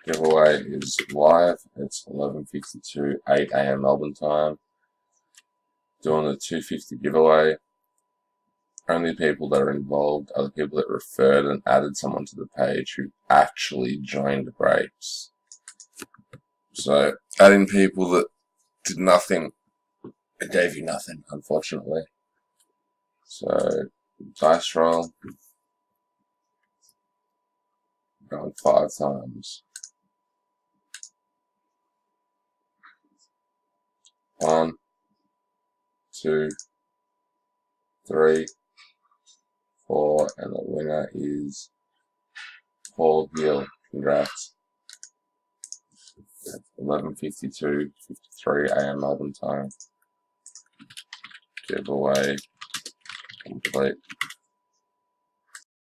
Giveaway is live. It's 11:52, 8 a.m. Melbourne time. Doing the 250 giveaway. Only people that are involved are the people that referred and added someone to the page who actually joined breaks. So, adding people that did nothing, it gave you nothing, unfortunately. So, dice roll. Going 5 times. 1, 2, 3, 4, and the winner is Paul Gill. Congrats. 11:52, 53 a.m. Melbourne time. Giveaway complete.